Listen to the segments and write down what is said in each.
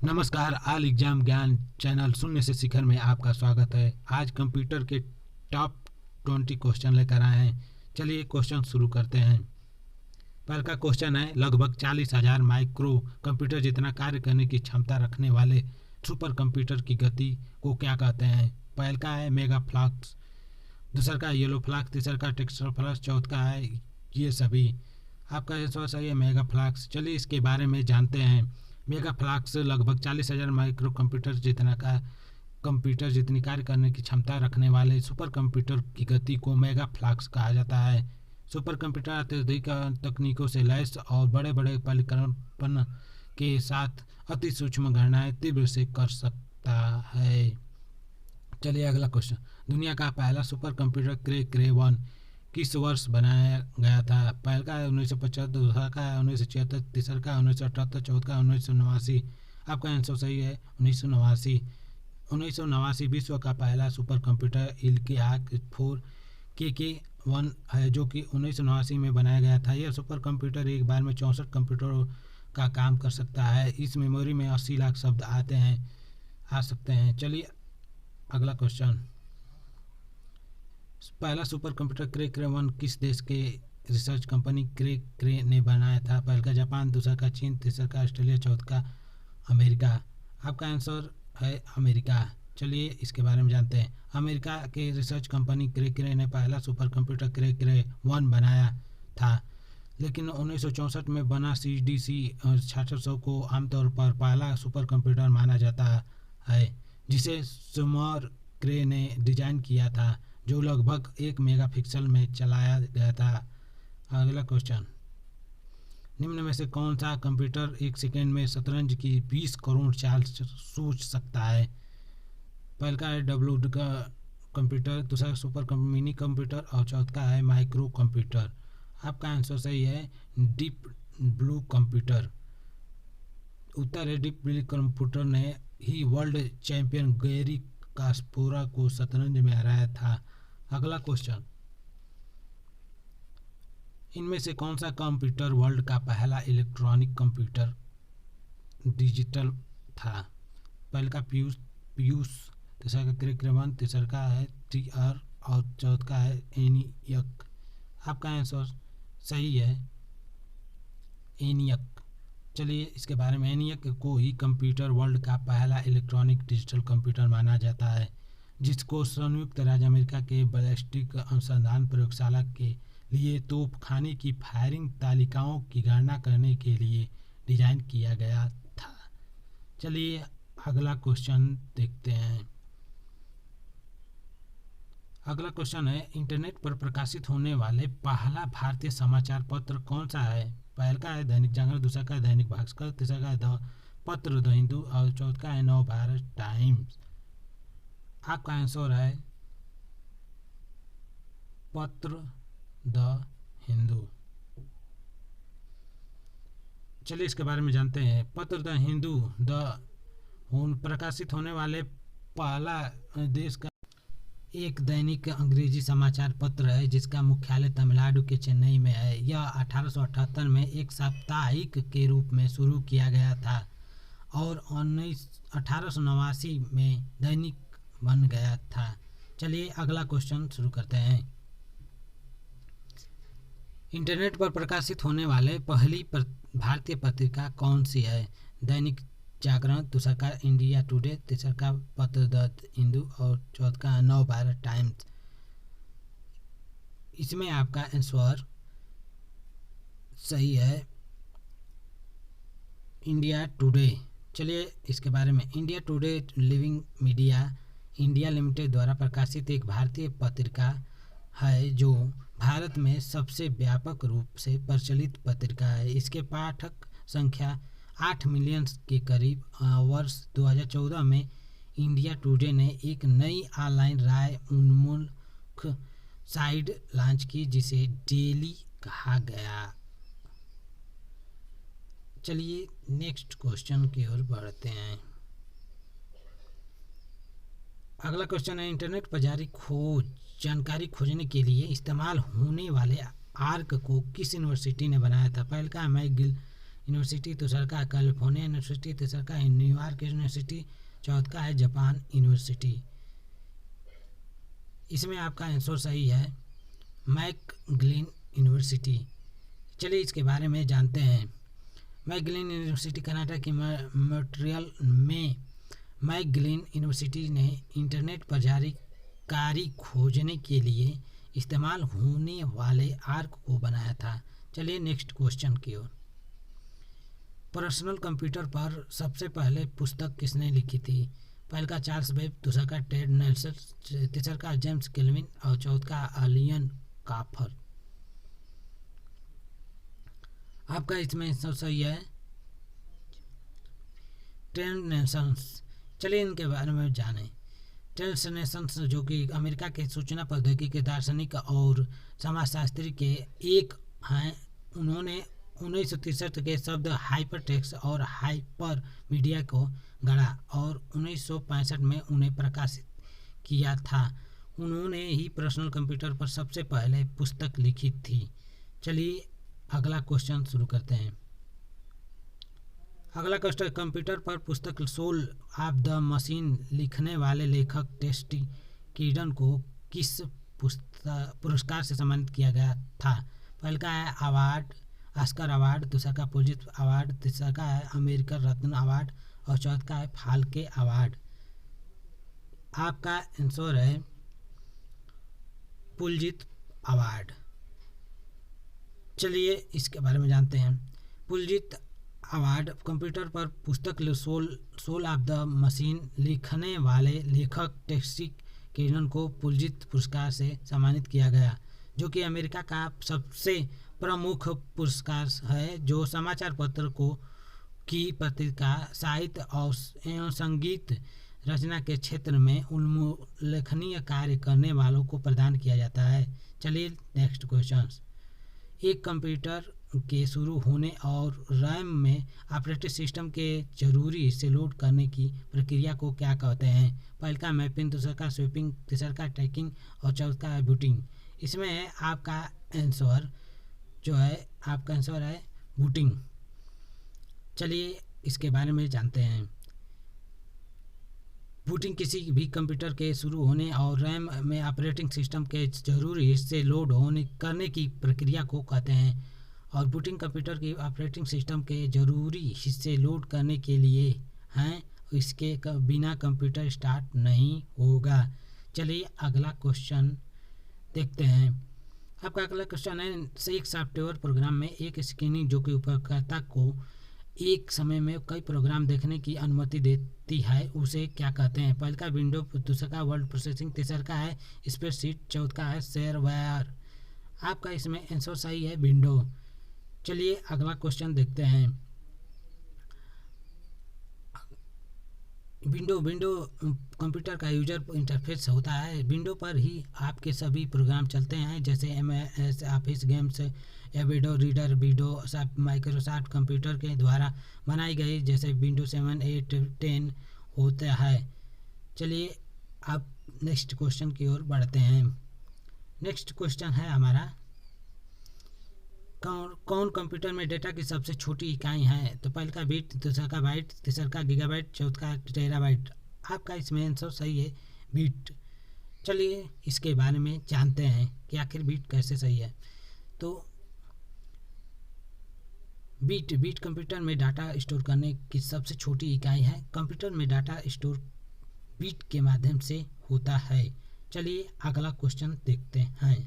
नमस्कार, all exam ज्ञान channel शून्य से शिखर में आपका स्वागत है। आज कंप्यूटर के टॉप 20 क्वेश्चन लेकर आए हैं। चलिए क्वेश्चन शुरू करते हैं। पहला क्वेश्चन है, लगभग 40,000 माइक्रो कंप्यूटर जितना कार्य करने की क्षमता रखने वाले सुपर कंप्यूटर की गति को क्या कहते हैं? पहला है मेगा फ्लक्स, दूसरा का येलो फ्लक्स, तीसरा का टेक्सचर फ्लक्स, चौथा का है ये सभी। आपका आंसर सही है, मेगा फ्लक्स। चलिए इसके बारे में जानते हैं। मेगा फ्लक्स लगभग 40,000 माइक्रो कंप्यूटर जितनी कार्य करने की क्षमता रखने वाले सुपर कंप्यूटर की गति को मेगा फ्लक्स कहा जाता है। सुपर कंप्यूटर अत्यधिक तकनीकों से लैस और बड़े बड़े परिकल्पना के साथ अति सूक्ष्म गणनाएं तीव्र से कर सकता है। चलिए अगला क्वेश्चन, दुनिया का पहला सुपर कंप्यूटर क्रे 1 किस वर्ष बनाया गया था? पहला का है 1975, दूसरा का है 1976, तीसरा का 1978, चौथा का 1989। आपका आंसर सही है 1989। 1989 विश्व का पहला सुपर कंप्यूटर इल्कियाक 4 के 1 है, जो कि 1989 में बनाया गया था। यह सुपर कंप्यूटर एक बार में 64 कंप्यूटरों का काम कर सकता है। इस मेमोरी में 80 लाख शब्द आ सकते हैं। चलिए अगला क्वेश्चन, पहला सुपर कंप्यूटर क्रे 1 किस देश के रिसर्च कंपनी क्रे ने बनाया था? पहला का जापान, दूसरा का चीन, तीसरा का ऑस्ट्रेलिया, चौथा का अमेरिका। आपका आंसर है अमेरिका। चलिए इसके बारे में जानते हैं। अमेरिका के रिसर्च कंपनी क्रे ने पहला सुपर कंप्यूटर क्रे 1 बनाया था, लेकिन 1964 में बना CDC 6600 को आमतौर पर पहला सुपर कंप्यूटर माना जाता है, जिसे सुमर क्रे ने डिजाइन किया था, जो लगभग 1 मेगापिक्सल में चलाया गया था। अगला क्वेश्चन, निम्न में से कौन सा कंप्यूटर एक सेकेंड में शतरंज की 20 करोड़ चाल सोच सकता है? पहला का है डब्ल्यू का कंप्यूटर, दूसरा सुपर मिनी कंप्यूटर और चौथा का है माइक्रो कंप्यूटर। आपका आंसर सही है डीप ब्लू कंप्यूटर। उत्तर है डीप ब्लू कंप्यूटर ने ही वर्ल्ड चैंपियन गैरी कास्पोरा को शतरंज में हराया था। अगला क्वेश्चन, इनमें से कौन सा कंप्यूटर वर्ल्ड का पहला इलेक्ट्रॉनिक कंप्यूटर डिजिटल था? पहला का पीयूष, दूसरा का क्रे 1, तीसरा का है TR और चौथा का है एनियक। आपका आंसर सही है एनियक। चलिए इसके बारे में, एनियक को ही कंप्यूटर वर्ल्ड का पहला इलेक्ट्रॉनिक डिजिटल कंप्यूटर माना जाता है, जिसको संयुक्त राज्य अमेरिका के बैलिस्टिक अनुसंधान प्रयोगशाला के लिए तोपखाने की फायरिंग तालिकाओं की गणना करने के लिए डिजाइन किया गया था। चलिए अगला क्वेश्चन देखते हैं। अगला क्वेश्चन है, इंटरनेट पर प्रकाशित होने वाले पहला भारतीय समाचार पत्र कौन सा है? पहला का है दैनिक जागरण, दूसरा का है दैनिक भास्कर, तीसरा का है द हिंदू और चौथा का है नव भारत टाइम्स। आपका आंसर है पत्र द हिंदू। चलिए इसके बारे में जानते हैं। पत्र द हिंदू प्रकाशित होने वाले पहला देश का एक दैनिक अंग्रेजी समाचार पत्र है, जिसका मुख्यालय तमिलनाडु के चेन्नई में है। यह 1878 में एक साप्ताहिक के रूप में शुरू किया गया था और 1889 में दैनिक बन गया था। चलिए अगला क्वेश्चन शुरू करते हैं। इंटरनेट पर प्रकाशित होने वाले पहली भारतीय पत्रिका कौन सी है? दैनिक जागरण, दूसरा का इंडिया टुडे, तीसरा का पत्र द हिंदू और चौथा का नव भारत टाइम्स। इसमें आपका आंसर सही है इंडिया टुडे। चलिए इसके बारे में, India today living media India limited द्वारा प्रकाशित एक भारतीय पत्रिका है, जो भारत में सबसे व्यापक रूप से प्रचलित पत्रिका है। इसके पाठक संख्या 8 मिलियन के करीब। वर्ष 2014 में इंडिया टुडे ने एक नई ऑनलाइन राय उन्मुख साइट लॉन्च की, जिसे डेली कहा गया। चलिए नेक्स्ट क्वेश्चन की ओर बढ़ते हैं। अगला क्वेश्चन है, इंटरनेट पर जारी जानकारी खोजने के लिए इस्तेमाल होने वाले आर्क को किस यूनिवर्सिटी ने बनाया था? पहला का मैकगिल यूनिवर्सिटी, दूसरा का कैलिफोर्निया यूनिवर्सिटी, तीसरा का न्यूयॉर्क यूनिवर्सिटी, चौथा का है जापान यूनिवर्सिटी। इसमें आपका आंसर सही है मैकगिलन यूनिवर्सिटी। चलिए इसके बारे में जानते हैं। मैकगिलन यूनिवर्सिटी कनाडा के मॉन्ट्रियल में मैकगिलन यूनिवर्सिटी ने इंटरनेट पर जानकारी खोजने के लिए इस्तेमाल होने वाले आर्क को बनाया था। चलिए नेक्स्ट क्वेश्चन की ओर। पर्सनल कंप्यूटर पर सबसे पहले पुस्तक किसने लिखी थी? पहला का चार्ल्स वेब, दूसरा का टेड नेल्सन, तीसरा का जेम्स केल्विन और चौथा का एलियन काफर। आपका इसमें सब सही है टेड नेल्सन। चलिए इनके बारे में जानें। टेड नेल्सन जो कि अमेरिका के सूचना प्रौद्योगिकी के दार्शनिक और समाजशास्त्री के एक हैं, उन्होंने 1963 के शब्द हाइपरटेक्स्ट और हाइपर मीडिया को गढ़ा और 1965 में उन्हें प्रकाशित किया था। उन्होंने ही पर्सनल कंप्यूटर पर सबसे पहले पुस्तक लिखी थी। चलिए अगला क्वेश्चन शुरू करते हैं। अगला क्वेश्चन, कंप्यूटर पर पुस्तक सोल ऑफ द मशीन लिखने वाले लेखक टेस्टी कीडन को किस पुरस्कार से सम्मानित किया गया था? पहला का है अवार्ड ऑस्कर अवार्ड, दूसरा का पुलित्जर अवार्ड, तीसरा का है अमेरिकन रत्न अवार्ड और चौथा का है फाल्के अवार्ड। आपका आंसर है पुलित्जर अवार्ड। चलिए इसके बारे में जानते हैं। पुलित्जर अवार्ड कंप्यूटर पर पुस्तक सोल ऑफ द मशीन लिखने वाले लेखक टेस्टी कीडन को पुलित्जर पुरस्कार से सम्मानित किया गया, जो कि अमेरिका का सबसे प्रमुख पुरस्कार है जो समाचार पत्र को की पत्रिका, साहित्य और एवं संगीत रचना के क्षेत्र में उल्लेखनीय कार्य करने वालों को प्रदान किया जाता है। चलिए नेक्स्ट क्वेश्चन। एक कंप्यूटर के शुरू होने और रैम में ऑपरेटिंग सिस्टम के जरूरी हिस्से लोड करने की प्रक्रिया को क्या कहते हैं? पहला का मैपिंग, दूसरा का स्वीपिंग, तीसरा का ट्रैकिंग और चौथा का बूटिंग। इसमें आपका आंसर जो है आपका आंसर है बूटिंग। चलिए इसके बारे में जानते हैं। बूटिंग किसी भी कंप्यूटर के शुरू होने और रैम में ऑपरेटिंग सिस्टम के जरूरी हिस्से लोड होने करने की प्रक्रिया को कहते हैं और बूटिंग कंप्यूटर की ऑपरेटिंग सिस्टम के जरूरी हिस्से लोड करने के लिए हैं, इसके बिना कंप्यूटर स्टार्ट नहीं होगा। चलिए अगला क्वेश्चन देखते हैं। आपका अगला क्वेश्चन है, एक सॉफ्टवेयर प्रोग्राम में एक स्क्रीनिंग जो कि उपयोगकर्ता को एक समय में कई प्रोग्राम देखने की अनुमति देती है उसे क्या कहते हैं? पहला का विंडो, दूसरा का वर्ड प्रोसेसिंग, तीसरा का है स्प्रेडशीट, चौथा का है शेयरवेयर। आपका इसमें आंसर सही है विंडो। चलिए अगला क्वेश्चन देखते हैं। विंडो कंप्यूटर का यूजर इंटरफेस होता है। विंडो पर ही आपके सभी प्रोग्राम चलते हैं जैसे MS office, games, Adobe reader, Microsoft computer के द्वारा बनाई गई जैसे विंडो 7, 8, 10 होता है। चलिए अब नेक्स्ट क्वेश्चन की ओर बढ़ते हैं। नेक्स्ट क्वेश्चन है हमारा, कौन कंप्यूटर में डेटा की सबसे छोटी इकाई है? तो पहला का बिट, दूसरा का बाइट, तीसरा का गीगाबाइट, चौथा का टेराबाइट। आपका इसमें आंसर सही है बिट। चलिए इसके बारे में जानते हैं कि आखिर बिट कैसे सही है। तो बिट कंप्यूटर में डाटा स्टोर करने की सबसे छोटी इकाई है। कंप्यूटर में डाटा स्टोर बिट के माध्यम से होता है। चलिए अगला क्वेश्चन देखते हैं।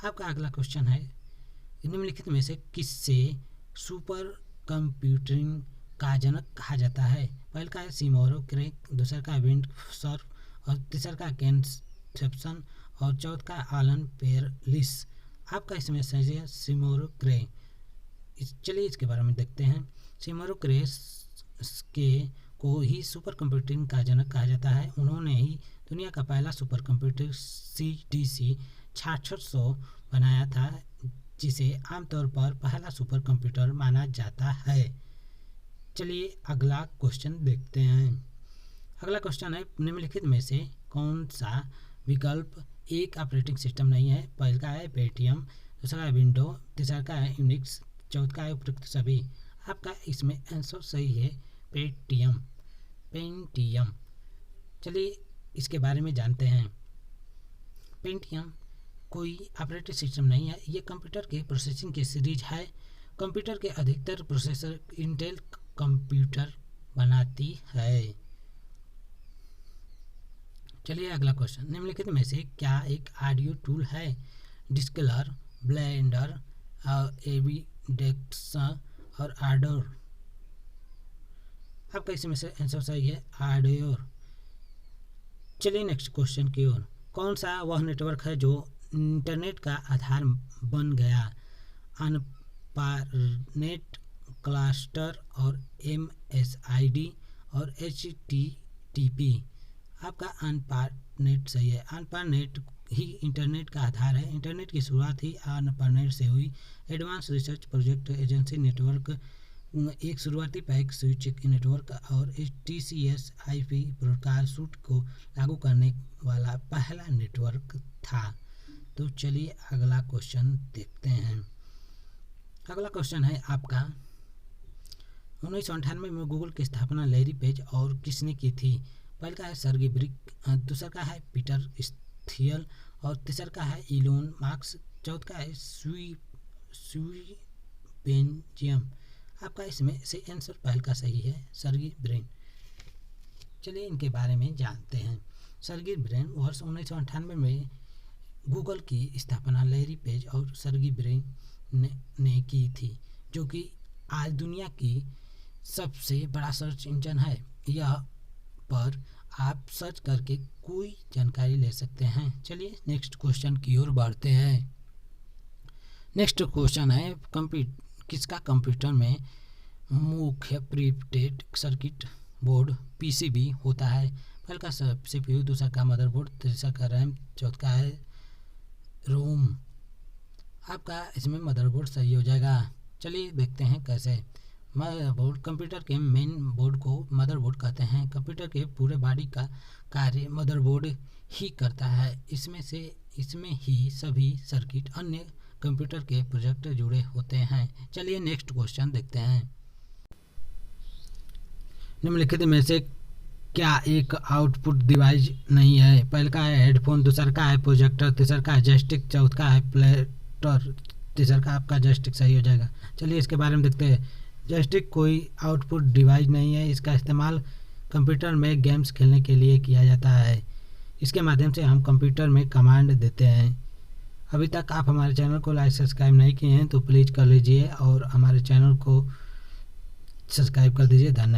आपका अगला क्वेश्चन है, निम्नलिखित में से किससे सुपर कंप्यूटिंग का जनक कहा जाता है? पहला का है सिमोरो क्रे, दूसरा का विंड सर्फ और तीसरा का कैनसेप्शन और चौथा का एलन पेरलिस। आपका इसमें सही है सिमोरो क्रे। चलिए इसके बारे में देखते हैं। सिमोरो क्रे के को ही सुपर कंप्यूटिंग का जनक कहा जाता है। उन्होंने ही दुनिया का पहला सुपर कंप्यूटर CDC 6600 बनाया था, जिसे आमतौर पर पहला सुपर कंप्यूटर माना जाता है। चलिए अगला क्वेश्चन देखते हैं। अगला क्वेश्चन है, निम्नलिखित में से कौन सा विकल्प एक ऑपरेटिंग सिस्टम नहीं है? पहला का है पेटीएम, दूसरा का है विंडो, तीसरा का है यूनिक्स, चौथा का है उपरोक्त सभी। आपका इसमें आंसर सही है पेंटियम। चलिए इसके बारे में जानते हैं। पेंटियम कोई ऑपरेटिंग सिस्टम नहीं है, ये कंप्यूटर के प्रोसेसिंग की सीरीज है। कंप्यूटर के अधिकतर प्रोसेसर इंटेल कंप्यूटर बनाती है। चलिए अगला क्वेश्चन, निम्नलिखित में से क्या एक ऑडियो टूल है? डिस्कलर, ब्लेंडर, एविडेक्स और आडोर। आपका इसमें से आंसर सही है आडोर। चलिए नेक्स्ट क्वेश्चन की ओर, कौन सा वह नेटवर्क है जो इंटरनेट का आधार बन गया? अनपारनेट, क्लस्टर और MSID और HTTP। आपका अनपारनेट सही है। अनपारनेट ही इंटरनेट का आधार है। इंटरनेट की शुरुआत ही अनपारनेट से हुई। Advance research project agency network एक शुरुआती पैक स्विच नेटवर्क और TCS IP ब्रॉडकास्ट सूट को लागू करने वाला पहला नेटवर्क था। तो चलिए अगला क्वेश्चन देखते हैं। अगला क्वेश्चन है आपका, 1998 में गूगल की स्थापना लैरी पेज और किसने की थी? पहला का है सर्गी ब्रिन, दूसरा का है पीटर थियल और तीसरा का है इलोन मार्क्स, चौथा का है स्वी बेंजियम। आपका इसमें से आंसर पहला का सही है सर्गी ब्रिन। चलिए इनके बारे में जानते हैं। सर्गी ब्रिन वर्ष 1998 में गूगल की स्थापना लैरी पेज और सर्गी ब्रिन ने की थी, जो कि आज दुनिया की सबसे बड़ा सर्च इंजन है। यह पर आप सर्च करके कोई जानकारी ले सकते हैं। चलिए नेक्स्ट क्वेश्चन की ओर बढ़ते हैं। नेक्स्ट क्वेश्चन है, किसका कंप्यूटर में मुख्य प्रिंटेड सर्किट बोर्ड PCB होता है? पहला का CPU, दूसरा का मदरबोर्ड, तीसरा का रैम, चौथा का है रोम। आपका इसमें मदरबोर्ड सही हो जाएगा। चलिए देखते हैं कैसे। मदरबोर्ड, कंप्यूटर के मेन बोर्ड को मदरबोर्ड कहते हैं। कंप्यूटर के पूरे बॉडी का कार्य मदरबोर्ड ही करता है। इसमें ही सभी सर्किट अन्य कंप्यूटर के प्रोजेक्ट जुड़े होते हैं। चलिए नेक्स्ट क्वेश्चन देखते हैं। निम्नलिखित में से क्या एक आउटपुट डिवाइस नहीं है? पहला का है हेडफोन, दूसरा का है प्रोजेक्टर, तीसरा का है जॉयस्टिक, चौथा का है प्लेटर, तीसरा का आपका जॉयस्टिक सही हो जाएगा। चलिए इसके बारे में देखते हैं। जॉयस्टिक कोई आउटपुट डिवाइस नहीं है। इसका इस्तेमाल कंप्यूटर में गेम्स खेलने के लिए किया जाता है। इसके माध्यम से हम कंप्यूटर में कमांड देते हैं। अभी तक आप हमारे चैनल को लाइक सब्सक्राइब नहीं किए हैं तो प्लीज़ कर लीजिए और हमारे चैनल को सब्सक्राइब कर दीजिए। धन्यवाद।